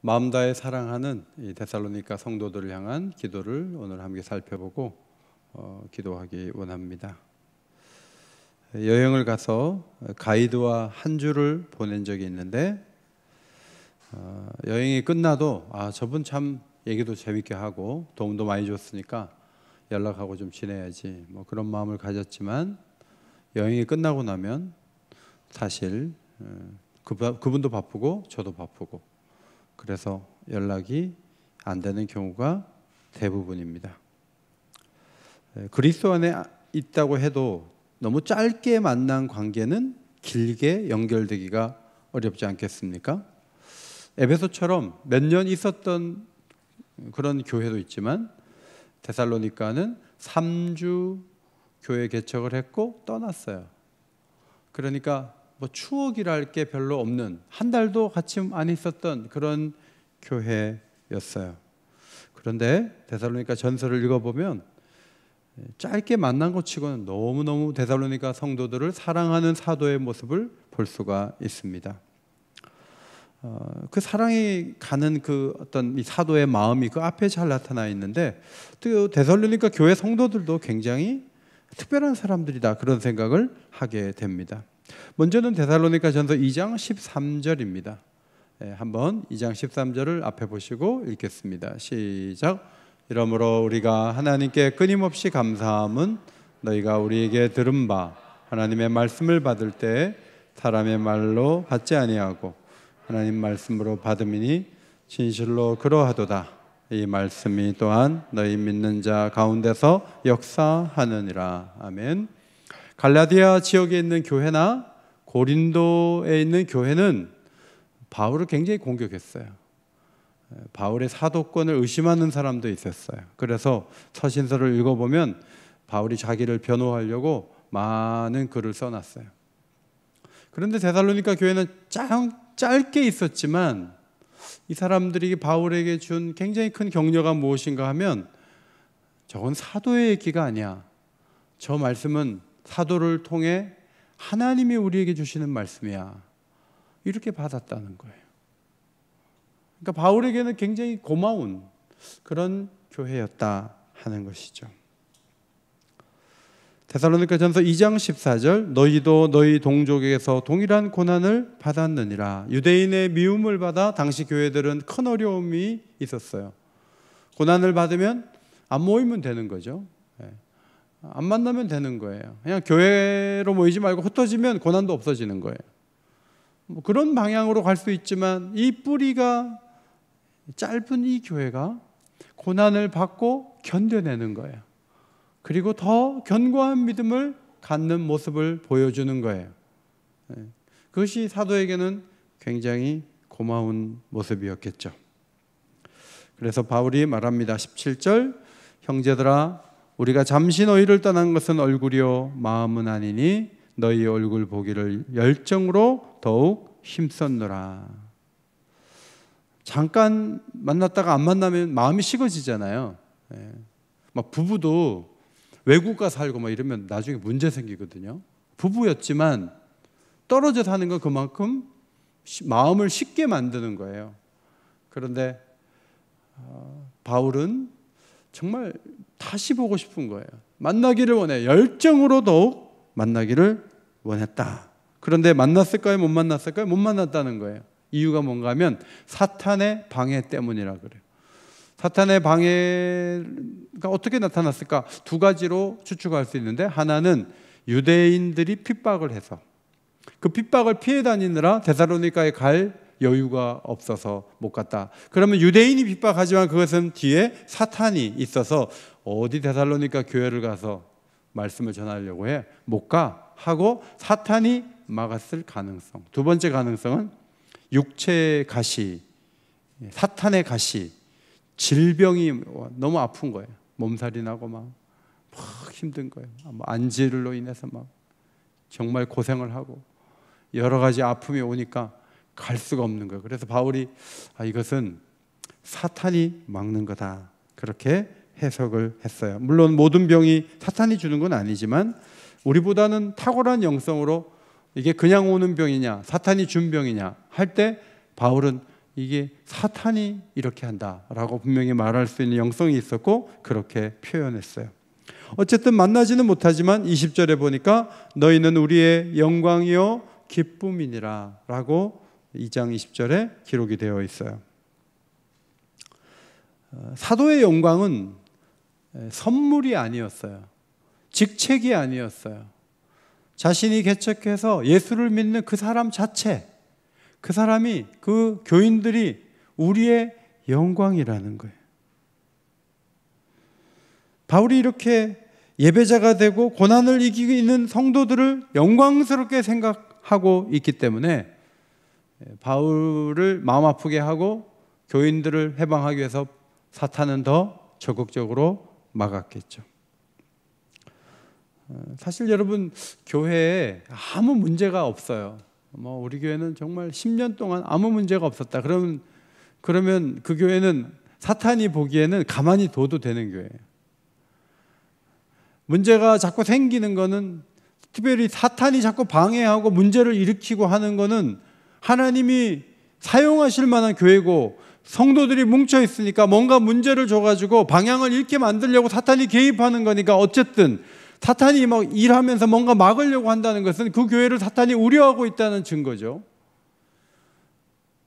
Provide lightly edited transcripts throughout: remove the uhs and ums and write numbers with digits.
마음 다해 사랑하는 이 데살로니가 성도들을 향한 기도를 오늘 함께 살펴보고 기도하기 원합니다. 여행을 가서 가이드와 한 주를 보낸 적이 있는데 여행이 끝나도 저분 참 얘기도 재밌게 하고 도움도 많이 줬으니까 연락하고 좀 지내야지 그런 마음을 가졌지만 여행이 끝나고 나면 사실 그분도 바쁘고 저도 바쁘고 그래서 연락이 안 되는 경우가 대부분입니다. 그리스도 안에 있다고 해도 너무 짧게 만난 관계는 길게 연결되기가 어렵지 않겠습니까? 에베소처럼 몇 년 있었던 그런 교회도 있지만 데살로니가는 3주 교회 개척을 했고 떠났어요. 그러니까 추억이랄 게 별로 없는, 한 달도 같이 안 있었던 그런 교회였어요. 그런데 데살로니가 전서를 읽어보면 짧게 만난 것 치고는 너무너무 데살로니가 성도들을 사랑하는 사도의 모습을 볼 수가 있습니다. 그 사랑이 가는 그 어떤 이 사도의 마음이 그 앞에 잘 나타나 있는데 또 데살로니가 교회 성도들도 굉장히 특별한 사람들이다 그런 생각을 하게 됩니다. 먼저는 데살로니가 전서 2장 13절입니다. 한번 2장 13절을 앞에 보시고 읽겠습니다. 시작. 이러므로 우리가 하나님께 끊임없이 감사함은 너희가 우리에게 들은 바 하나님의 말씀을 받을 때 사람의 말로 받지 아니하고 하나님 말씀으로 받음이니 진실로 그러하도다. 이 말씀이 또한 너희 믿는 자 가운데서 역사하느니라. 아멘. 갈라디아 지역에 있는 교회나 고린도에 있는 교회는 바울을 굉장히 공격했어요. 바울의 사도권을 의심하는 사람도 있었어요. 그래서 서신서를 읽어보면 바울이 자기를 변호하려고 많은 글을 써놨어요. 그런데 데살로니가 교회는 짧게 있었지만 이 사람들이 바울에게 준 굉장히 큰 격려가 무엇인가 하면 저건 사도의 얘기가 아니야. 저 말씀은 사도를 통해 하나님이 우리에게 주시는 말씀이야. 이렇게 받았다는 거예요. 그러니까 바울에게는 굉장히 고마운 그런 교회였다 하는 것이죠. 데살로니가 전서 2장 14절 너희도 너희 동족에게서 동일한 고난을 받았느니라. 유대인의 미움을 받아 당시 교회들은 큰 어려움이 있었어요. 고난을 받으면 안 모이면 되는 거죠. 안 만나면 되는 거예요. 그냥 교회로 모이지 말고 흩어지면 고난도 없어지는 거예요. 그런 방향으로 갈 수 있지만 이 뿌리가 짧은 이 교회가 고난을 받고 견뎌내는 거예요. 그리고 더 견고한 믿음을 갖는 모습을 보여주는 거예요. 그것이 사도에게는 굉장히 고마운 모습이었겠죠. 그래서 바울이 말합니다. 17절 형제들아 우리가 잠시 너희를 떠난 것은 얼굴이요 마음은 아니니 너희 얼굴 보기를 열정으로 더욱 힘썼노라. 잠깐 만났다가 안 만나면 마음이 식어지잖아요. 막 부부도 외국 가 살고 이러면 나중에 문제 생기거든요. 부부였지만 떨어져 사는 건 그만큼 마음을 쉽게 만드는 거예요. 그런데 바울은 정말 다시 보고 싶은 거예요. 만나기를 원해. 열정으로 더욱 만나기를 원했다. 그런데 만났을까요? 못 만났을까요? 못 만났다는 거예요. 이유가 뭔가 하면 사탄의 방해 때문이라 그래요. 사탄의 방해가 어떻게 나타났을까? 두 가지로 추측할 수 있는데 하나는 유대인들이 핍박을 해서 그 핍박을 피해 다니느라 데살로니가에 갈 여유가 없어서 못 갔다. 그러면 유대인이 핍박하지만 그것은 뒤에 사탄이 있어서 어디 데살로니가 교회를 가서 말씀을 전하려고 해? 못 가 하고 사탄이 막았을 가능성. 두 번째 가능성은 육체의 가시, 사탄의 가시, 질병이 너무 아픈 거예요. 몸살이 나고 막 힘든 거예요. 안질로 인해서 막 정말 고생을 하고 여러 가지 아픔이 오니까 갈 수가 없는 거예요. 그래서 바울이 이것은 사탄이 막는 거다 그렇게 해석을 했어요. 물론 모든 병이 사탄이 주는 건 아니지만 우리보다는 탁월한 영성으로 이게 그냥 오는 병이냐 사탄이 준 병이냐 할 때 바울은 이게 사탄이 이렇게 한다라고 분명히 말할 수 있는 영성이 있었고 그렇게 표현했어요. 어쨌든 만나지는 못하지만 20절에 보니까 너희는 우리의 영광이요 기쁨이니라 라고 2장 20절에 기록이 되어 있어요. 사도의 영광은 선물이 아니었어요. 직책이 아니었어요. 자신이 개척해서 예수를 믿는 그 사람 자체, 그 사람이, 그 교인들이 우리의 영광이라는 거예요. 바울이 이렇게 예배자가 되고 고난을 이기는 성도들을 영광스럽게 생각하고 있기 때문에 바울을 마음 아프게 하고 교인들을 해방하기 위해서 사탄은 더 적극적으로 막았겠죠. 사실 여러분, 교회에 아무 문제가 없어요. 우리 교회는 정말 10년 동안 아무 문제가 없었다. 그러면 그 교회는 사탄이 보기에는 가만히 둬도 되는 교회예요. 문제가 자꾸 생기는 거는, 특별히 사탄이 자꾸 방해하고 문제를 일으키고 하는 거는 하나님이 사용하실 만한 교회고, 성도들이 뭉쳐 있으니까 뭔가 문제를 줘가지고 방향을 잃게 만들려고 사탄이 개입하는 거니까, 어쨌든 사탄이 막 일하면서 뭔가 막으려고 한다는 것은 그 교회를 사탄이 우려하고 있다는 증거죠.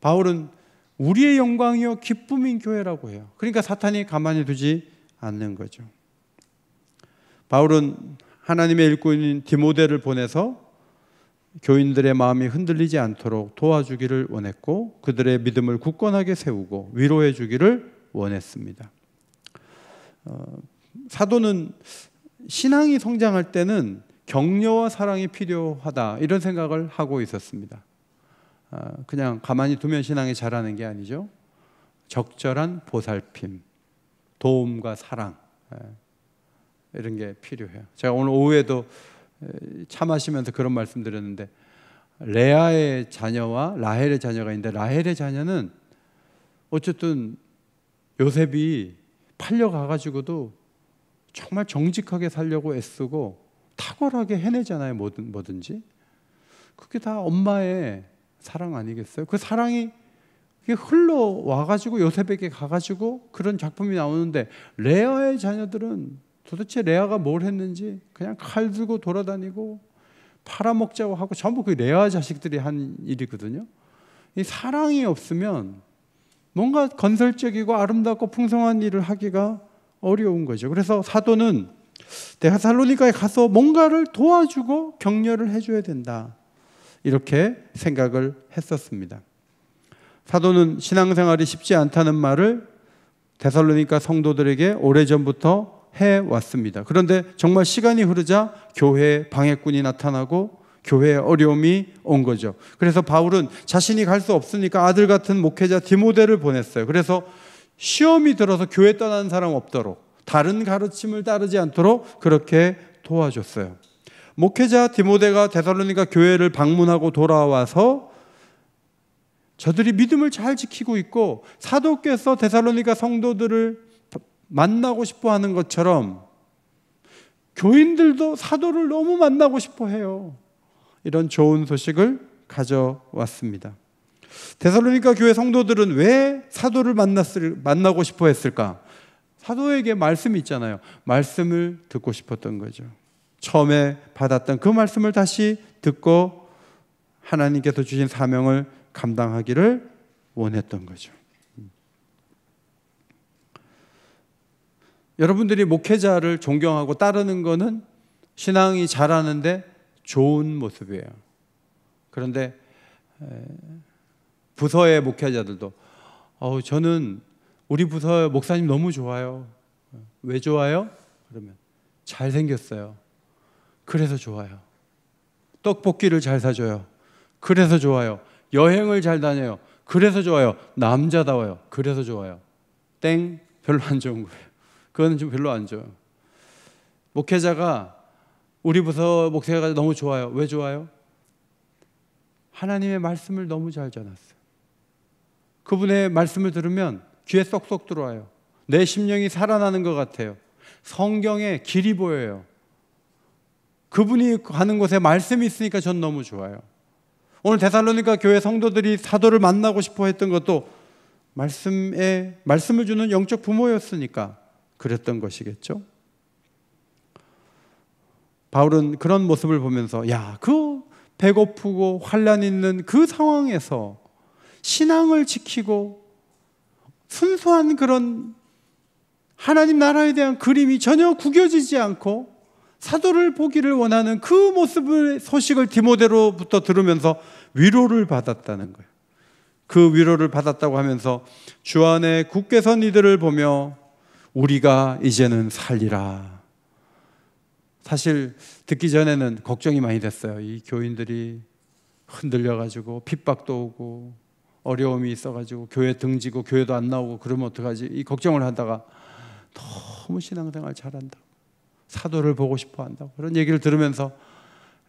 바울은 우리의 영광이요 기쁨인 교회라고 해요. 그러니까 사탄이 가만히 두지 않는 거죠. 바울은 하나님의 일꾼인 디모데를 보내서 교인들의 마음이 흔들리지 않도록 도와주기를 원했고, 그들의 믿음을 굳건하게 세우고 위로해 주기를 원했습니다. 사도는 신앙이 성장할 때는 격려와 사랑이 필요하다, 이런 생각을 하고 있었습니다. 그냥 가만히 두면 신앙이 자라는 게 아니죠. 적절한 보살핌, 도움과 사랑, 이런 게 필요해요. 제가 오늘 오후에도 차 마시면서 그런 말씀 드렸는데, 레아의 자녀와 라헬의 자녀가 있는데, 라헬의 자녀는 어쨌든 요셉이 팔려가가지고도 정말 정직하게 살려고 애쓰고 탁월하게 해내잖아요. 뭐든지. 그게 다 엄마의 사랑 아니겠어요? 그 사랑이 흘러와가지고 요셉에게 가가지고 그런 작품이 나오는데, 레아의 자녀들은 도대체 레아가 뭘 했는지 그냥 칼 들고 돌아다니고 팔아먹자고 하고 전부 그 레아 자식들이 한 일이거든요. 이 사랑이 없으면 뭔가 건설적이고 아름답고 풍성한 일을 하기가 어려운 거죠. 그래서 사도는 데살로니가에 가서 뭔가를 도와주고 격려를 해줘야 된다, 이렇게 생각을 했었습니다. 사도는 신앙생활이 쉽지 않다는 말을 데살로니가 성도들에게 오래전부터 해왔습니다. 그런데 정말 시간이 흐르자 교회에 방해꾼이 나타나고 교회에 어려움이 온 거죠. 그래서 바울은 자신이 갈 수 없으니까 아들 같은 목회자 디모데를 보냈어요. 그래서 시험이 들어서 교회 떠나는 사람 없도록, 다른 가르침을 따르지 않도록 그렇게 도와줬어요. 목회자 디모데가 데살로니가 교회를 방문하고 돌아와서 저들이 믿음을 잘 지키고 있고 사도께서 데살로니가 성도들을 만나고 싶어 하는 것처럼 교인들도 사도를 너무 만나고 싶어 해요. 이런 좋은 소식을 가져왔습니다. 데살로니가 교회 성도들은 왜 사도를 만나고 싶어 했을까? 사도에게 말씀이 있잖아요. 말씀을 듣고 싶었던 거죠. 처음에 받았던 그 말씀을 다시 듣고 하나님께서 주신 사명을 감당하기를 원했던 거죠. 여러분들이 목회자를 존경하고 따르는 것은 신앙이 자라는데 좋은 모습이에요. 그런데 부서의 목회자들도 저는 우리 부서 목사님 너무 좋아요. 왜 좋아요? 그러면 잘생겼어요. 그래서 좋아요. 떡볶이를 잘 사줘요. 그래서 좋아요. 여행을 잘 다녀요. 그래서 좋아요. 남자다워요. 그래서 좋아요. 땡, 별로 안 좋은 거예요. 그건 좀 별로 안 좋아요. 목회자가 우리 부서 목회자가 너무 좋아요. 왜 좋아요? 하나님의 말씀을 너무 잘 전했어요. 그분의 말씀을 들으면 귀에 쏙쏙 들어와요. 내 심령이 살아나는 것 같아요. 성경에 길이 보여요. 그분이 가는 곳에 말씀이 있으니까 전 너무 좋아요. 오늘 데살로니가 교회 성도들이 사도를 만나고 싶어 했던 것도 말씀을 주는 영적 부모였으니까 그랬던 것이겠죠. 바울은 그런 모습을 보면서 그 배고프고 환난 있는 그 상황에서 신앙을 지키고 순수한 그런 하나님 나라에 대한 그림이 전혀 구겨지지 않고 사도를 보기를 원하는 그 모습의 소식을 디모데로부터 들으면서 위로를 받았다는 거예요. 그 위로를 받았다고 하면서 주 안에 굳게 선 이들을 보며 우리가 이제는 살리라. 사실 듣기 전에는 걱정이 많이 됐어요. 이 교인들이 흔들려가지고 핍박도 오고 어려움이 있어가지고 교회 등지고 교회도 안 나오고 그러면 어떡하지? 이 걱정을 하다가 너무 신앙생활 잘한다고, 사도를 보고 싶어 한다고 그런 얘기를 들으면서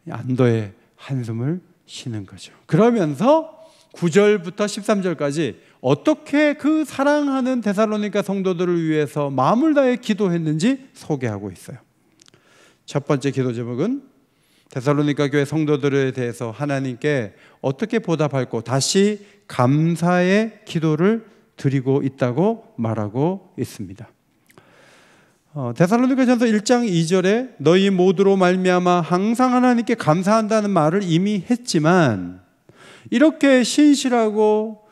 안도의 한숨을 쉬는 거죠. 그러면서 9절부터 13절까지 어떻게 그 사랑하는 데살로니가 성도들을 위해서 마음을 다해 기도했는지 소개하고 있어요. 첫 번째 기도 제목은 데살로니가 교회 성도들에 대해서 하나님께 어떻게 보답할고 다시 감사의 기도를 드리고 있다고 말하고 있습니다. 데살로니가전서 1장 2절에 너희 모두로 말미암아 항상 하나님께 감사한다는 말을 이미 했지만, 이렇게 신실하고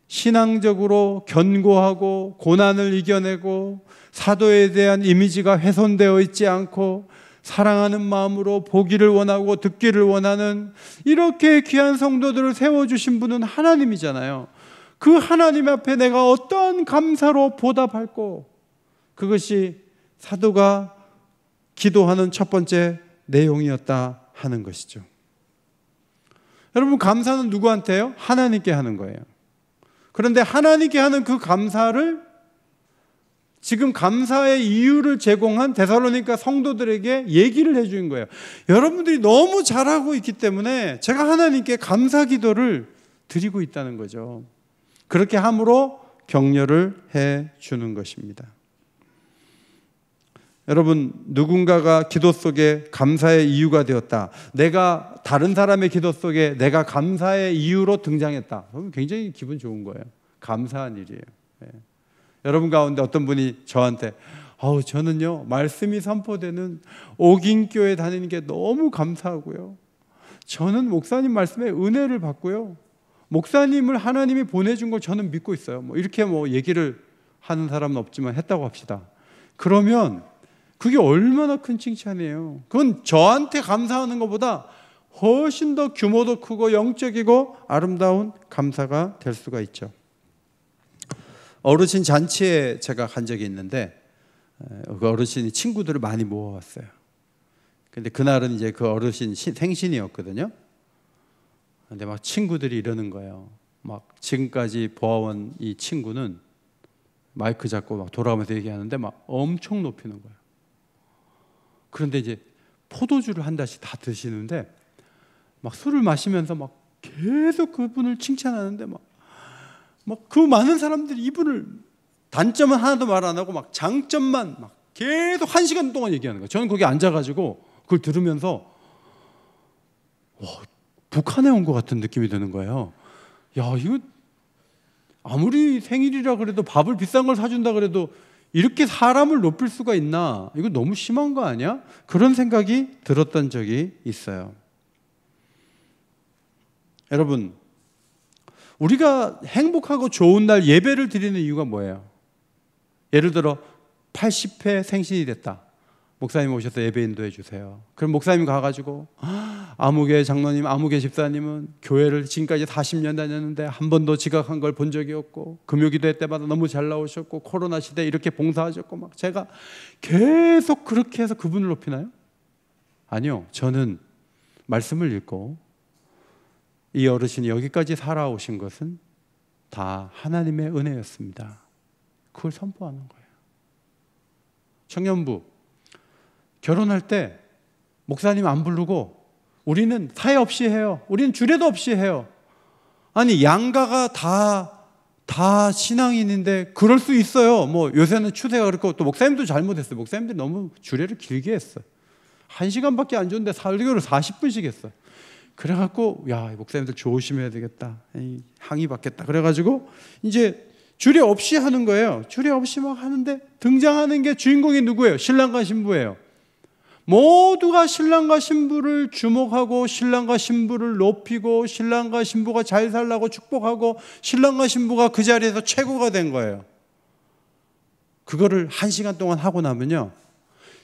신앙적으로 견고하고 고난을 이겨내고 사도에 대한 이미지가 훼손되어 있지 않고 사랑하는 마음으로 보기를 원하고 듣기를 원하는 이렇게 귀한 성도들을 세워주신 분은 하나님이잖아요. 그 하나님 앞에 내가 어떠한 감사로 보답할고, 그것이 사도가 기도하는 첫 번째 내용이었다 하는 것이죠. 여러분, 감사는 누구한테요? 하나님께 하는 거예요. 그런데 하나님께 하는 그 감사를 지금 감사의 이유를 제공한 데살로니가 성도들에게 얘기를 해준 거예요. 여러분들이 너무 잘하고 있기 때문에 제가 하나님께 감사 기도를 드리고 있다는 거죠. 그렇게 함으로 격려를 해 주는 것입니다. 여러분, 누군가가 기도 속에 감사의 이유가 되었다, 내가 다른 사람의 기도 속에 내가 감사의 이유로 등장했다, 그러면 굉장히 기분 좋은 거예요. 감사한 일이에요. 네. 여러분 가운데 어떤 분이 저한테 저는요 말씀이 선포되는 옥인교회 다니는 게 너무 감사하고요, 저는 목사님 말씀에 은혜를 받고요, 목사님을 하나님이 보내준 걸 저는 믿고 있어요, 이렇게 얘기를 하는 사람은 없지만 했다고 합시다. 그러면 그게 얼마나 큰 칭찬이에요. 그건 저한테 감사하는 것보다 훨씬 더 규모도 크고 영적이고 아름다운 감사가 될 수가 있죠. 어르신 잔치에 제가 간 적이 있는데 그 어르신이 친구들을 많이 모아왔어요. 근데 그날은 이제 그 어르신 생신이었거든요. 근데 막 친구들이 이러는 거예요. 막 지금까지 보아온 이 친구는 마이크 잡고 막 돌아가면서 얘기하는데 막 엄청 높이는 거예요. 그런데 이제 포도주를 한 잔씩 다 드시는데 막 술을 마시면서 막 계속 그분을 칭찬하는데 막 그 많은 사람들이 이분을 단점은 하나도 말 안 하고 막 장점만 막 계속 1시간 동안 얘기하는 거예요. 저는 거기 앉아가지고 그걸 들으면서 북한에 온 것 같은 느낌이 드는 거예요. 야, 이거 아무리 생일이라 그래도 밥을 비싼 걸 사준다 그래도 이렇게 사람을 높일 수가 있나? 이거 너무 심한 거 아니야? 그런 생각이 들었던 적이 있어요. 여러분, 우리가 행복하고 좋은 날 예배를 드리는 이유가 뭐예요? 예를 들어 80회 생신이 됐다, 목사님 오셔서 예배 인도해 주세요. 그럼 목사님 가가지고 아무개 장로님, 아무개 집사님은 교회를 지금까지 40년 다녔는데 한 번도 지각한 걸 본 적이 없고 금요기도회 때마다 너무 잘 나오셨고 코로나 시대에 이렇게 봉사하셨고 막 제가 계속 그렇게 해서 그분을 높이나요? 아니요. 저는 말씀을 읽고 이 어르신이 여기까지 살아오신 것은 다 하나님의 은혜였습니다, 그걸 선포하는 거예요. 청년부 결혼할 때 목사님 안 부르고 우리는 사회 없이 해요. 우리는 주례도 없이 해요. 아니, 양가가 다 신앙인인데 그럴 수 있어요. 요새는 추세가 그렇고 또 목사님도 잘못했어요. 목사님들이 너무 주례를 길게 했어요. 1시간밖에 안 줬는데 설교를 40분씩 했어요. 그래갖고 목사님들 조심해야 되겠다, 항의 받겠다. 그래가지고 이제 주례 없이 하는 거예요. 주례 없이 막 하는데 등장하는 게 주인공이 누구예요? 신랑과 신부예요. 모두가 신랑과 신부를 주목하고 신랑과 신부를 높이고 신랑과 신부가 잘 살라고 축복하고 신랑과 신부가 그 자리에서 최고가 된 거예요. 그거를 1시간 동안 하고 나면요,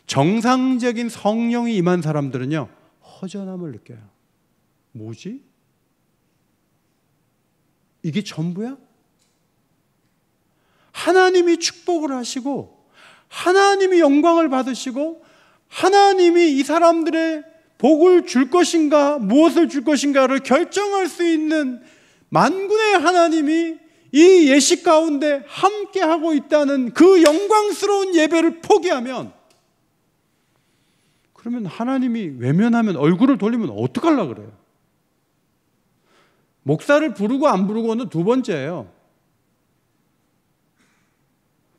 정상적인 성령이 임한 사람들은요, 허전함을 느껴요. 뭐지? 이게 전부야? 하나님이 축복을 하시고 하나님이 영광을 받으시고 하나님이 이 사람들의 복을 줄 것인가 무엇을 줄 것인가를 결정할 수 있는 만군의 하나님이 이 예식 가운데 함께하고 있다는 그 영광스러운 예배를 포기하면, 그러면 하나님이 외면하면, 얼굴을 돌리면 어떡하려고 그래요? 목사를 부르고 안 부르고는 두 번째예요.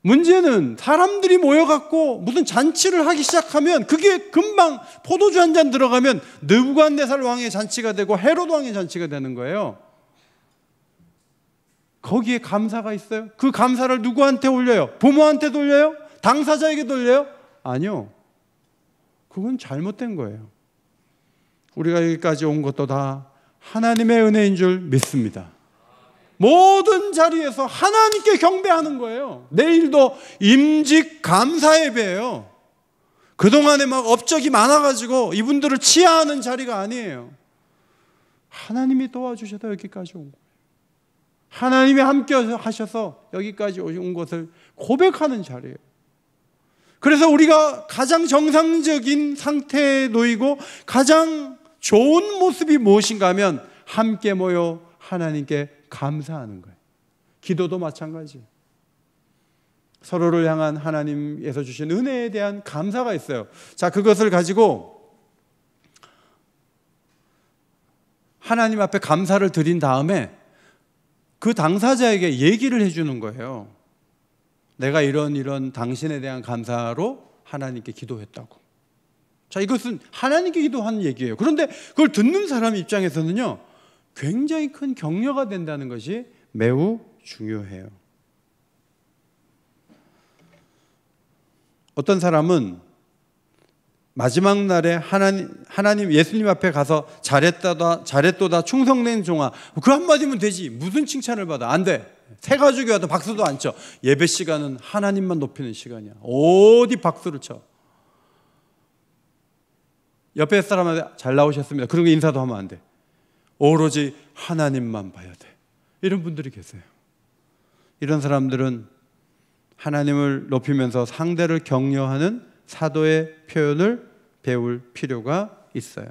문제는 사람들이 모여갖고 무슨 잔치를 하기 시작하면 그게 금방 포도주 한 잔 들어가면 느부갓네살 왕의 잔치가 되고 헤롯 왕의 잔치가 되는 거예요. 거기에 감사가 있어요? 그 감사를 누구한테 올려요? 부모한테 돌려요? 당사자에게 돌려요? 아니요. 그건 잘못된 거예요. 우리가 여기까지 온 것도 다 하나님의 은혜인 줄 믿습니다. 모든 자리에서 하나님께 경배하는 거예요. 내일도 임직 감사 예배예요. 그동안에 막 업적이 많아가지고 이분들을 치하하는 자리가 아니에요. 하나님이 도와주셔서 여기까지 온 거예요. 하나님이 함께 하셔서 여기까지 온 것을 고백하는 자리예요. 그래서 우리가 가장 정상적인 상태에 놓이고 가장 좋은 모습이 무엇인가 하면 함께 모여 하나님께 감사하는 거예요. 기도도 마찬가지. 서로를 향한 하나님에서 주신 은혜에 대한 감사가 있어요. 자, 그것을 가지고 하나님 앞에 감사를 드린 다음에 그 당사자에게 얘기를 해주는 거예요. 내가 이런 당신에 대한 감사로 하나님께 기도했다고. 자, 이것은 하나님께 기도한 얘기예요. 그런데 그걸 듣는 사람 입장에서는요, 굉장히 큰 격려가 된다는 것이 매우 중요해요. 어떤 사람은 마지막 날에 하나님 예수님 앞에 가서 잘했도다 충성된 종아, 그 한마디면 되지 무슨 칭찬을 받아? 안 돼. 새 가족이 와도 박수도 안 쳐. 예배 시간은 하나님만 높이는 시간이야. 어디 박수를 쳐. 옆에 사람한테 잘 나오셨습니다, 그런 거 인사도 하면 안 돼. 오로지 하나님만 봐야 돼. 이런 분들이 계세요. 이런 사람들은 하나님을 높이면서 상대를 격려하는 사도의 표현을 배울 필요가 있어요.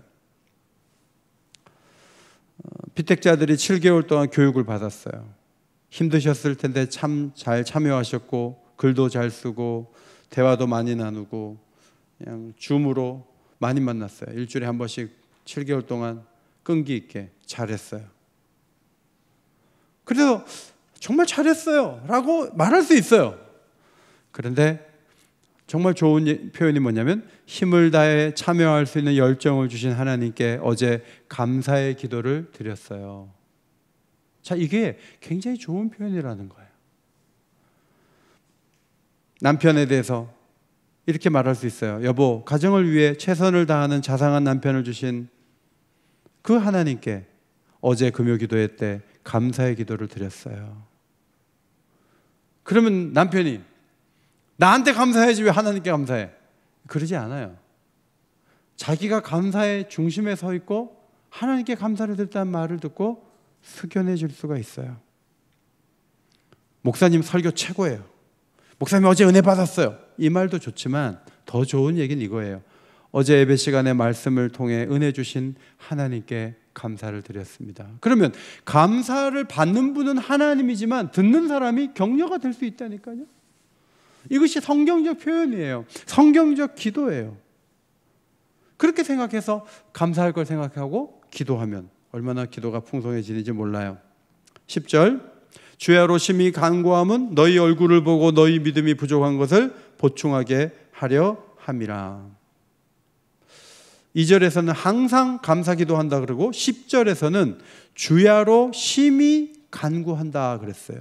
피택자들이 7개월 동안 교육을 받았어요. 힘드셨을 텐데 참 잘 참여하셨고 글도 잘 쓰고 대화도 많이 나누고 그냥 줌으로 많이 만났어요. 일주일에 한 번씩 7개월 동안 끈기 있게 잘했어요. 그래서 정말 잘했어요 라고 말할 수 있어요. 그런데 정말 좋은 표현이 뭐냐면, 힘을 다해 참여할 수 있는 열정을 주신 하나님께 어제 감사의 기도를 드렸어요. 자, 이게 굉장히 좋은 표현이라는 거예요. 남편에 대해서 이렇게 말할 수 있어요. 여보, 가정을 위해 최선을 다하는 자상한 남편을 주신 그 하나님께 어제 금요 기도회 때 감사의 기도를 드렸어요. 그러면 남편이 나한테 감사해야지 왜 하나님께 감사해? 그러지 않아요. 자기가 감사의 중심에 서 있고 하나님께 감사를 드렸다는 말을 듣고 숙연해질 수가 있어요. 목사님 설교 최고예요. 목사님 어제 은혜 받았어요. 이 말도 좋지만 더 좋은 얘기는 이거예요. 어제 예배 시간에 말씀을 통해 은혜 주신 하나님께 감사를 드렸습니다. 그러면 감사를 받는 분은 하나님이지만 듣는 사람이 격려가 될 수 있다니까요. 이것이 성경적 표현이에요. 성경적 기도예요. 그렇게 생각해서 감사할 걸 생각하고 기도하면 얼마나 기도가 풍성해지는지 몰라요. 10절, 주야로 심히 간구함은 너희 얼굴을 보고 너희 믿음이 부족한 것을 보충하게 하려 함이라. 2절에서는 항상 감사 기도한다 그러고 10절에서는 주야로 심히 간구한다 그랬어요.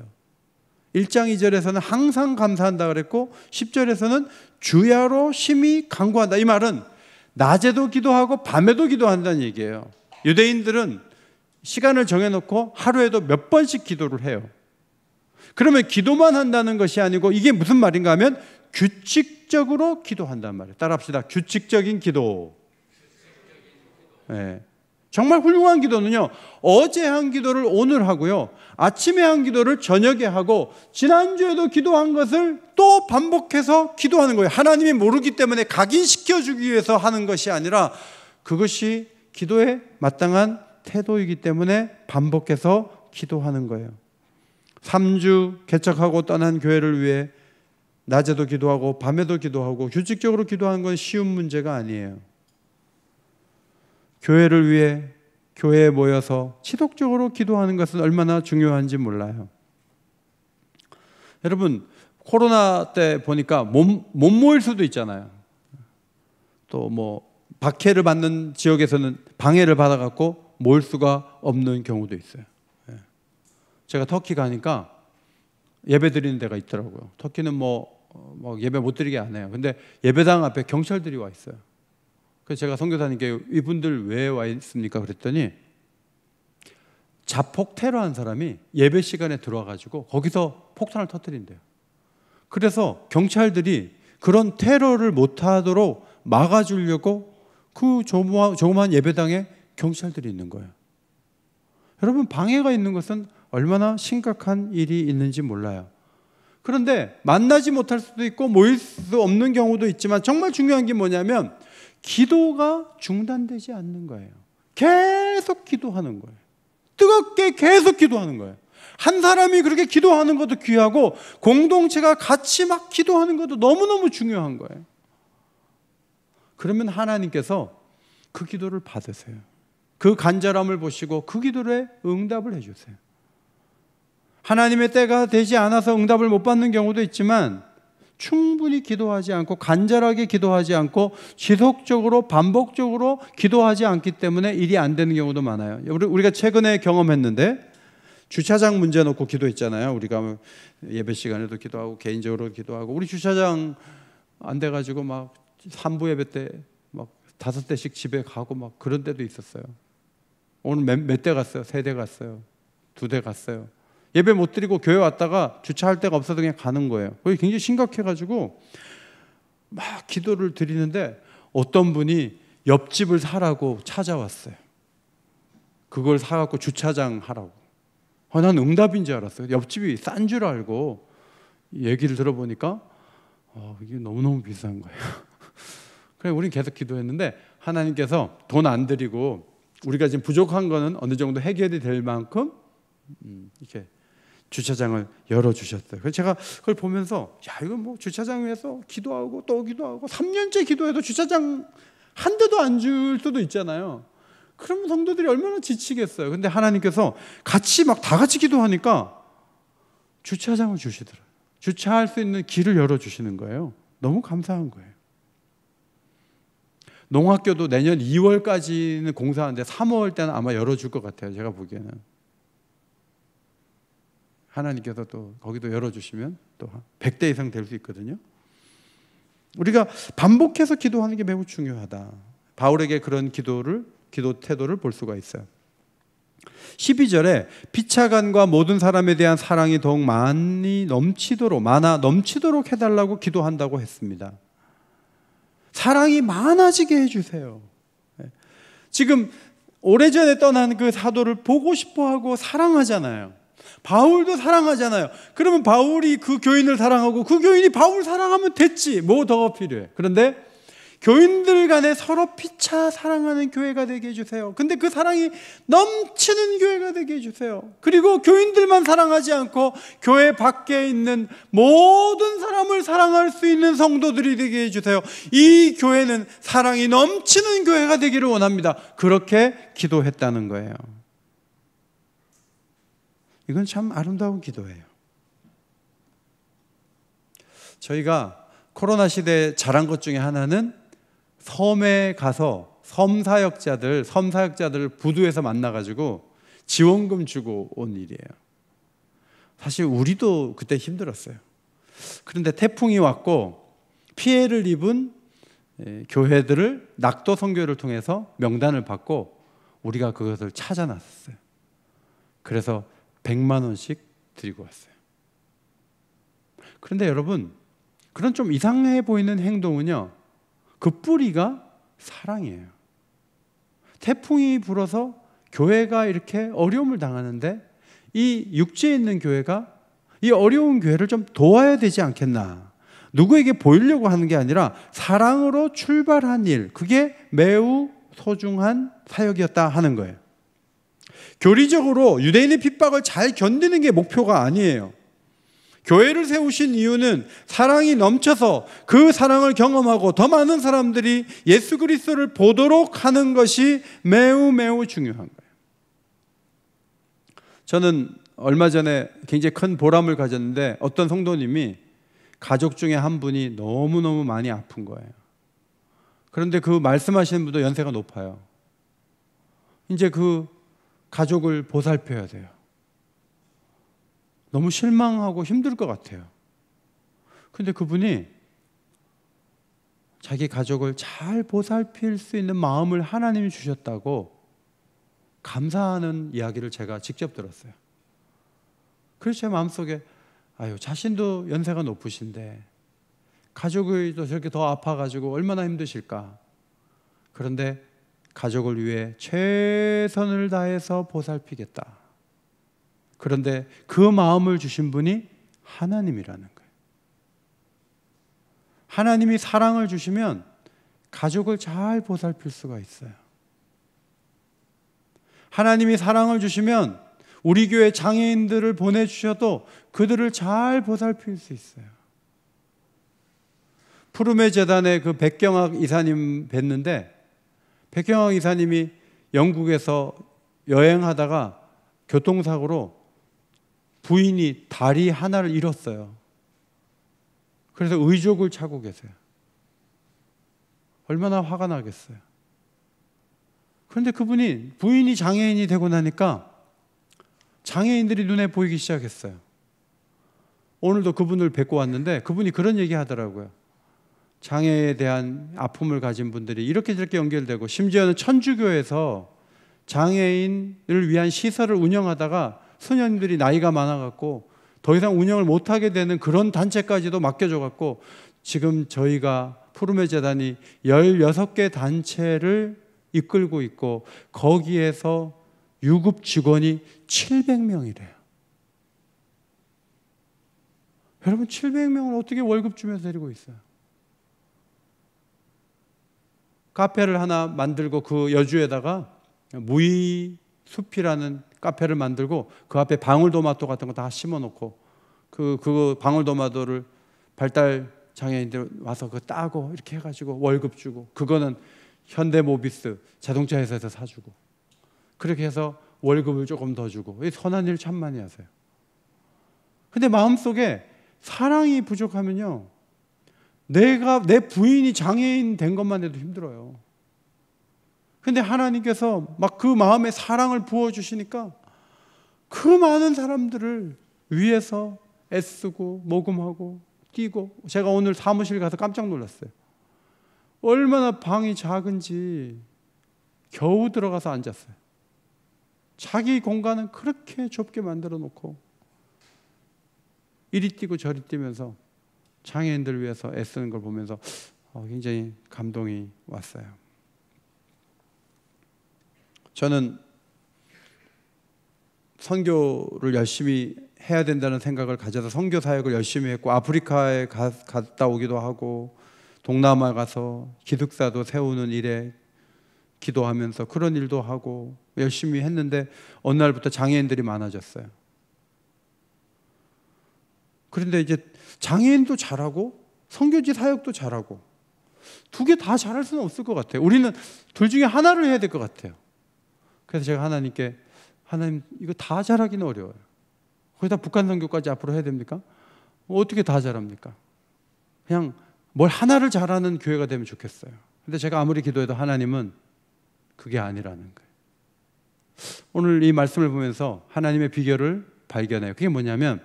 1장 2절에서는 항상 감사한다 그랬고 10절에서는 주야로 심히 간구한다. 이 말은 낮에도 기도하고 밤에도 기도한다는 얘기예요. 유대인들은 시간을 정해놓고 하루에도 몇 번씩 기도를 해요. 그러면 기도만 한다는 것이 아니고 이게 무슨 말인가 하면 규칙적으로 기도한단 말이에요. 따라합시다. 규칙적인 기도. 네. 정말 훌륭한 기도는요, 어제 한 기도를 오늘 하고요, 아침에 한 기도를 저녁에 하고 지난주에도 기도한 것을 또 반복해서 기도하는 거예요. 하나님이 모르기 때문에 각인시켜주기 위해서 하는 것이 아니라 그것이 기도에 마땅한 태도이기 때문에 반복해서 기도하는 거예요. 3주 개척하고 떠난 교회를 위해 낮에도 기도하고 밤에도 기도하고 규칙적으로 기도하는 건 쉬운 문제가 아니에요. 교회를 위해 교회에 모여서 지속적으로 기도하는 것은 얼마나 중요한지 몰라요. 여러분, 코로나 때 보니까 못 모일 수도 있잖아요. 또 뭐 박해를 받는 지역에서는 방해를 받아갖고 모일 수가 없는 경우도 있어요. 제가 터키 가니까 예배 드리는 데가 있더라고요. 터키는 뭐 예배 못 드리게 안 해요. 근데 예배당 앞에 경찰들이 와 있어요. 그래서 제가 선교사님께 이분들 왜 와 있습니까? 그랬더니 자폭 테러한 사람이 예배 시간에 들어와가지고 거기서 폭탄을 터뜨린대요. 그래서 경찰들이 그런 테러를 못하도록 막아주려고 그 조그마한 예배당에 경찰들이 있는 거예요. 여러분, 방해가 있는 것은 얼마나 심각한 일이 있는지 몰라요. 그런데 만나지 못할 수도 있고 모일 수 없는 경우도 있지만 정말 중요한 게 뭐냐면 기도가 중단되지 않는 거예요. 계속 기도하는 거예요. 뜨겁게 계속 기도하는 거예요. 한 사람이 그렇게 기도하는 것도 귀하고 공동체가 같이 막 기도하는 것도 너무너무 중요한 거예요. 그러면 하나님께서 그 기도를 받으세요. 그 간절함을 보시고 그 기도에 응답을 해주세요. 하나님의 때가 되지 않아서 응답을 못 받는 경우도 있지만 충분히 기도하지 않고 간절하게 기도하지 않고 지속적으로 반복적으로 기도하지 않기 때문에 일이 안 되는 경우도 많아요. 우리가 최근에 경험했는데 주차장 문제 놓고 기도했잖아요. 우리가 예배 시간에도 기도하고 개인적으로 기도하고 우리 주차장 안 돼가지고 막 3부 예배 때 막 5대씩 집에 가고 막 그런 때도 있었어요. 오늘 몇 대 갔어요? 3대 갔어요. 2대 갔어요. 예배 못 드리고 교회 왔다가 주차할 데가 없어서 그냥 가는 거예요. 그게 굉장히 심각해가지고 막 기도를 드리는데 어떤 분이 옆집을 사라고 찾아왔어요. 그걸 사갖고 주차장 하라고. 난 응답인 줄 알았어요. 옆집이 싼 줄 알고 얘기를 들어보니까 이게 너무너무 비싼 거예요. 그래 우리는 계속 기도했는데 하나님께서 돈 안 드리고 우리가 지금 부족한 거는 어느 정도 해결이 될 만큼 이렇게 주차장을 열어주셨어요. 그래서 제가 그걸 보면서 이거 뭐 주차장 위해서 기도하고 또 기도하고 3년째 기도해도 주차장 한 대도 안 줄 수도 있잖아요. 그러면 성도들이 얼마나 지치겠어요. 근데 하나님께서 같이 막 다 같이 기도하니까 주차장을 주시더라고요. 주차할 수 있는 길을 열어주시는 거예요. 너무 감사한 거예요. 농학교도 내년 2월까지는 공사하는데 3월 때는 아마 열어줄 것 같아요. 제가 보기에는. 하나님께서 또 거기도 열어주시면 또 100대 이상 될 수 있거든요. 우리가 반복해서 기도하는 게 매우 중요하다. 바울에게 그런 기도 태도를 볼 수가 있어요. 12절에 피차간과 모든 사람에 대한 사랑이 더욱 많아 넘치도록 해달라고 기도한다고 했습니다. 사랑이 많아지게 해주세요. 지금 오래전에 떠난 그 사도를 보고 싶어하고 사랑하잖아요. 바울도 사랑하잖아요. 그러면 바울이 그 교인을 사랑하고 그 교인이 바울 사랑하면 됐지. 뭐 더 필요해. 그런데 교인들 간에 서로 피차 사랑하는 교회가 되게 해주세요. 근데 그 사랑이 넘치는 교회가 되게 해주세요. 그리고 교인들만 사랑하지 않고 교회 밖에 있는 모든 사람을 사랑할 수 있는 성도들이 되게 해주세요. 이 교회는 사랑이 넘치는 교회가 되기를 원합니다. 그렇게 기도했다는 거예요. 이건 참 아름다운 기도예요. 저희가 코로나 시대에 잘한 것 중에 하나는 섬에 가서 섬 사역자들 부두에서 만나가지고 지원금 주고 온 일이에요. 사실 우리도 그때 힘들었어요. 그런데 태풍이 왔고 피해를 입은 교회들을 낙도 선교를 통해서 명단을 받고 우리가 그것을 찾아 나섰어요. 그래서 100만 원씩 드리고 왔어요. 그런데 여러분, 그런 좀 이상해 보이는 행동은요, 그 뿌리가 사랑이에요. 태풍이 불어서 교회가 이렇게 어려움을 당하는데 이 육지에 있는 교회가 이 어려운 교회를 좀 도와야 되지 않겠나. 누구에게 보이려고 하는 게 아니라 사랑으로 출발한 일, 그게 매우 소중한 사역이었다 하는 거예요. 교리적으로 유대인의 핍박을 잘 견디는 게 목표가 아니에요. 교회를 세우신 이유는 사랑이 넘쳐서 그 사랑을 경험하고 더 많은 사람들이 예수 그리스도를 보도록 하는 것이 매우 매우 중요한 거예요. 저는 얼마 전에 굉장히 큰 보람을 가졌는데 어떤 성도님이 가족 중에 한 분이 너무너무 많이 아픈 거예요. 그런데 그 말씀하시는 분도 연세가 높아요. 이제 그 가족을 보살펴야 돼요. 너무 실망하고 힘들 것 같아요. 근데 그분이 자기 가족을 잘 보살필 수 있는 마음을 하나님이 주셨다고 감사하는 이야기를 제가 직접 들었어요. 그래서 제 마음속에 아유, 자신도 연세가 높으신데 가족이 또 저렇게 더 아파가지고 얼마나 힘드실까. 그런데 가족을 위해 최선을 다해서 보살피겠다. 그런데 그 마음을 주신 분이 하나님이라는 거예요. 하나님이 사랑을 주시면 가족을 잘 보살필 수가 있어요. 하나님이 사랑을 주시면 우리 교회 장애인들을 보내주셔도 그들을 잘 보살필 수 있어요. 푸르메 재단의 그 백경학 이사님 뵀는데 백경학 이사님이 영국에서 여행하다가 교통사고로 부인이 다리 하나를 잃었어요. 그래서 의족을 차고 계세요. 얼마나 화가 나겠어요. 그런데 그분이 부인이 장애인이 되고 나니까 장애인들이 눈에 보이기 시작했어요. 오늘도 그분을 뵙고 왔는데 그분이 그런 얘기 하더라고요. 장애에 대한 아픔을 가진 분들이 이렇게 저렇게 연결되고 심지어는 천주교에서 장애인을 위한 시설을 운영하다가 소년들이 나이가 많아갖고 더 이상 운영을 못하게 되는 그런 단체까지도 맡겨줘갖고 지금 저희가 푸르메 재단이 16개 단체를 이끌고 있고 거기에서 유급 직원이 700명이래요. 여러분 700명을 어떻게 월급 주면서 데리고 있어요? 카페를 하나 만들고 그 여주에다가 무의숲이라는 카페를 만들고 그 앞에 방울토마토 같은 거 다 심어놓고 그 방울토마토를 발달 장애인들 와서 그거 따고 이렇게 해가지고 월급 주고 그거는 현대모비스 자동차 회사에서 사주고 그렇게 해서 월급을 조금 더 주고 선한 일 참 많이 하세요. 근데 마음속에 사랑이 부족하면요 내 부인이 장애인 된 것만 해도 힘들어요. 근데 하나님께서 막 그 마음에 사랑을 부어주시니까 그 많은 사람들을 위해서 애쓰고 모금하고 뛰고 제가 오늘 사무실 가서 깜짝 놀랐어요. 얼마나 방이 작은지 겨우 들어가서 앉았어요. 자기 공간은 그렇게 좁게 만들어 놓고 이리 뛰고 저리 뛰면서 장애인들 위해서 애쓰는 걸 보면서 굉장히 감동이 왔어요. 저는 선교를 열심히 해야 된다는 생각을 가져서 선교 사역을 열심히 했고 아프리카에 갔다 오기도 하고 동남아 가서 기숙사도 세우는 일에 기도하면서 그런 일도 하고 열심히 했는데 어느 날부터 장애인들이 많아졌어요. 그런데 이제 장애인도 잘하고 선교지 사역도 잘하고 두 개 다 잘할 수는 없을 것 같아요. 우리는 둘 중에 하나를 해야 될 것 같아요. 그래서 제가 하나님께 하나님 이거 다 잘하기는 어려워요. 거기다 북한 선교까지 앞으로 해야 됩니까? 어떻게 다 잘합니까? 그냥 뭘 하나를 잘하는 교회가 되면 좋겠어요. 근데 제가 아무리 기도해도 하나님은 그게 아니라는 거예요. 오늘 이 말씀을 보면서 하나님의 비결을 발견해요. 그게 뭐냐면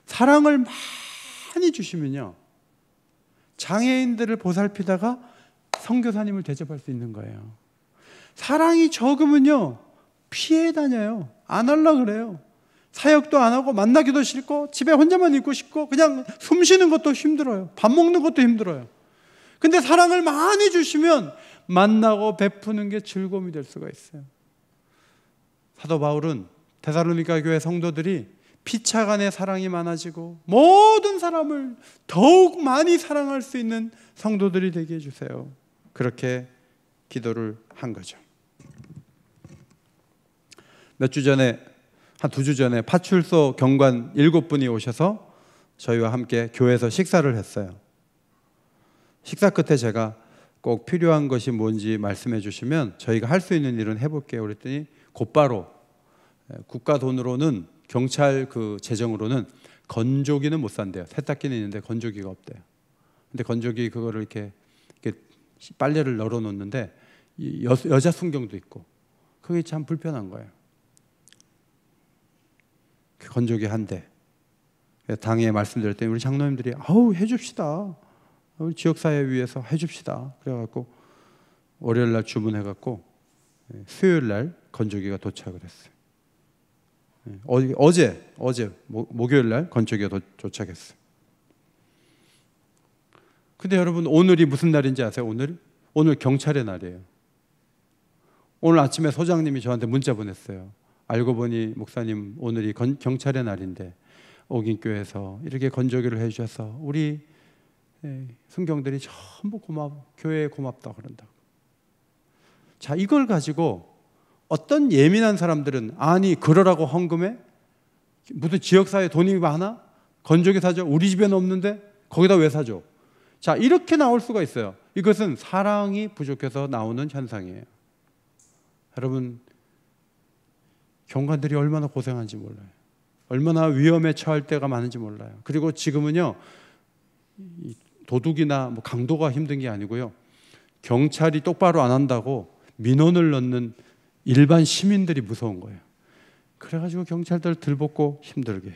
사랑을 많이 주시면요, 장애인들을 보살피다가 선교사님을 대접할 수 있는 거예요. 사랑이 적으면요, 피해 다녀요. 안 하려고 그래요. 사역도 안 하고 만나기도 싫고 집에 혼자만 있고 싶고 그냥 숨 쉬는 것도 힘들어요. 밥 먹는 것도 힘들어요. 근데 사랑을 많이 주시면 만나고 베푸는 게 즐거움이 될 수가 있어요. 사도 바울은 데살로니가 교회 성도들이 피차간의 사랑이 많아지고 모든 사람을 더욱 많이 사랑할 수 있는 성도들이 되게 해주세요. 그렇게 기도를 한 거죠. 몇 주 전에, 한 2주 전에 파출소 경관 7분이 오셔서 저희와 함께 교회에서 식사를 했어요. 식사 끝에 제가 꼭 필요한 것이 뭔지 말씀해 주시면 저희가 할 수 있는 일은 해볼게요. 그랬더니 곧바로 국가 돈으로는, 경찰 그 재정으로는 건조기는 못 산대요. 세탁기는 있는데 건조기가 없대요. 근데 건조기 그거를 이렇게 빨래를 널어 놓는데 여자 순경도 있고 그게 참 불편한 거예요. 그 건조기 한 대. 당에 말씀드렸더니 우리 장로님들이 아우 해줍시다. 우리 지역사회 위해서 해줍시다. 그래갖고 월요일 날 주문해갖고 수요일 날 건조기가 도착을 했어요. 어제 목요일 날 건조기가 도착했어요. 근데 여러분, 오늘이 무슨 날인지 아세요? 오늘 경찰의 날이에요. 오늘 아침에 소장님이 저한테 문자 보냈어요. 알고 보니 목사님, 오늘이 경찰의 날인데 옥인교회에서 이렇게 건조기를 해주셔서 우리 순경들이 전부 교회에 고맙다 그런다고. 자, 이걸 가지고 어떤 예민한 사람들은 아니 그러라고 헌금해? 무슨 지역사회 돈이 많아? 건조기 사줘? 우리 집에는 없는데 거기다 왜 사줘? 자, 이렇게 나올 수가 있어요. 이것은 사랑이 부족해서 나오는 현상이에요. 여러분, 경관들이 얼마나 고생한지 몰라요. 얼마나 위험에 처할 때가 많은지 몰라요. 그리고 지금은요, 도둑이나 강도가 힘든 게 아니고요, 경찰이 똑바로 안 한다고 민원을 넣는 일반 시민들이 무서운 거예요. 그래가지고 경찰들 들볶고 힘들게.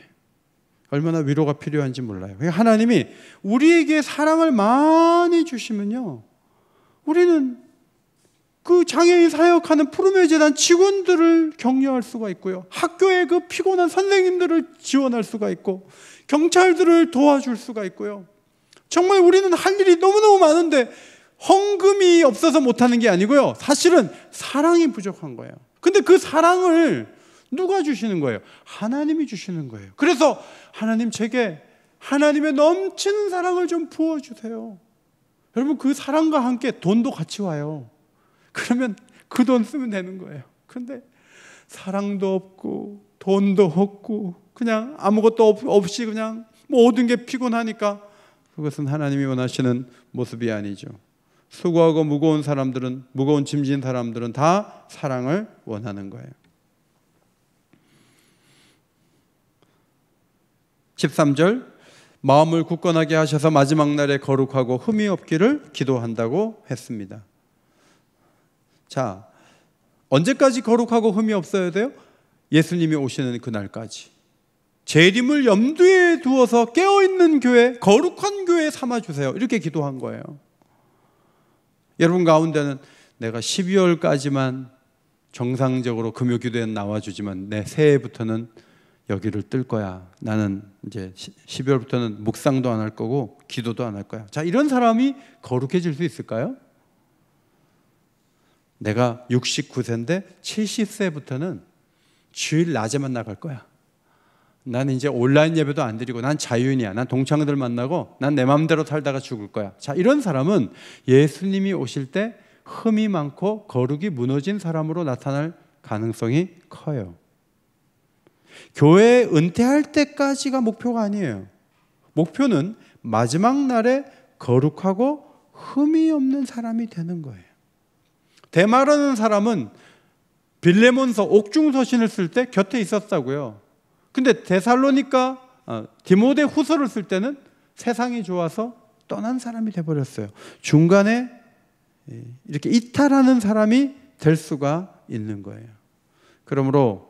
얼마나 위로가 필요한지 몰라요. 하나님이 우리에게 사랑을 많이 주시면요, 우리는 그 장애인 사역하는 푸르메 재단 직원들을 격려할 수가 있고요, 학교의 그 피곤한 선생님들을 지원할 수가 있고, 경찰들을 도와줄 수가 있고요. 정말 우리는 할 일이 너무너무 많은데 헌금이 없어서 못하는 게 아니고요, 사실은 사랑이 부족한 거예요. 근데 그 사랑을 누가 주시는 거예요? 하나님이 주시는 거예요. 그래서 하나님, 제게 하나님의 넘치는 사랑을 좀 부어주세요. 여러분, 그 사랑과 함께 돈도 같이 와요. 그러면 그 돈 쓰면 되는 거예요. 그런데 사랑도 없고 돈도 없고 그냥 아무것도 없이 그냥 모든 게 피곤하니까 그것은 하나님이 원하시는 모습이 아니죠. 수고하고 무거운 사람들은, 무거운 짐 진 사람들은 다 사랑을 원하는 거예요. 13절, 마음을 굳건하게 하셔서 마지막 날에 거룩하고 흠이 없기를 기도한다고 했습니다. 자, 언제까지 거룩하고 흠이 없어야 돼요? 예수님이 오시는 그날까지. 재림을 염두에 두어서 깨어있는 교회, 거룩한 교회 삼아주세요. 이렇게 기도한 거예요. 여러분 가운데는 내가 12월까지만 정상적으로 금요기도에 나와주지만 내 새해부터는 여기를 뜰 거야. 나는 이제 12월부터는 묵상도 안 할 거고 기도도 안 할 거야. 자, 이런 사람이 거룩해질 수 있을까요? 내가 69세인데 70세부터는 주일 낮에만 나갈 거야. 난 이제 온라인 예배도 안 드리고 난 자유인이야. 난 동창들 만나고 난 내 마음대로 살다가 죽을 거야. 자, 이런 사람은 예수님이 오실 때 흠이 많고 거룩이 무너진 사람으로 나타날 가능성이 커요. 교회 은퇴할 때까지가 목표가 아니에요. 목표는 마지막 날에 거룩하고 흠이 없는 사람이 되는 거예요. 데마라는 사람은 빌레몬서 옥중서신을 쓸 때 곁에 있었다고요. 근데 데살로니가 디모데 후서를 쓸 때는 세상이 좋아서 떠난 사람이 돼버렸어요. 중간에 이렇게 이탈하는 사람이 될 수가 있는 거예요. 그러므로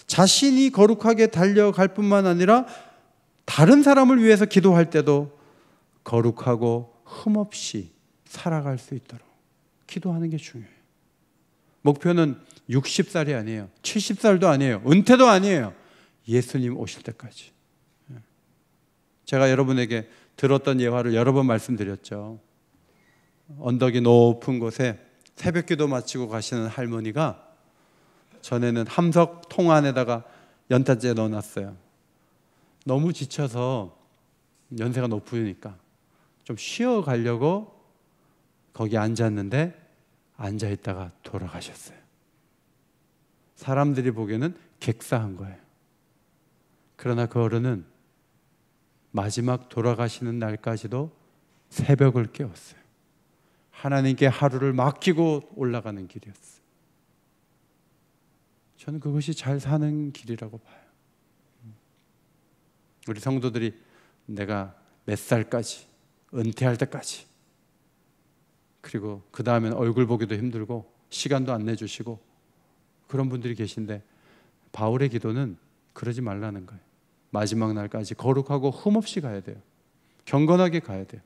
자신이 거룩하게 달려갈 뿐만 아니라 다른 사람을 위해서 기도할 때도 거룩하고 흠없이 살아갈 수 있도록 기도하는 게 중요해요. 목표는 60살이 아니에요. 70살도 아니에요. 은퇴도 아니에요. 예수님 오실 때까지. 제가 여러분에게 들었던 예화를 여러 번 말씀드렸죠. 언덕이 높은 곳에 새벽 기도 마치고 가시는 할머니가 전에는 함석 통 안에다가 연탄재 넣어놨어요. 너무 지쳐서 연세가 높으니까 좀 쉬어가려고 거기 앉았는데 앉아있다가 돌아가셨어요. 사람들이 보기에는 객사한 거예요. 그러나 그 어른은 마지막 돌아가시는 날까지도 새벽을 깨웠어요. 하나님께 하루를 맡기고 올라가는 길이었어요. 저는 그것이 잘 사는 길이라고 봐요. 우리 성도들이 내가 몇 살까지, 은퇴할 때까지, 그리고 그 다음엔 얼굴 보기도 힘들고 시간도 안 내주시고 그런 분들이 계신데, 바울의 기도는 그러지 말라는 거예요. 마지막 날까지 거룩하고 흠없이 가야 돼요. 경건하게 가야 돼요.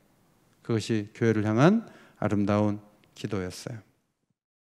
그것이 교회를 향한 아름다운 기도였어요.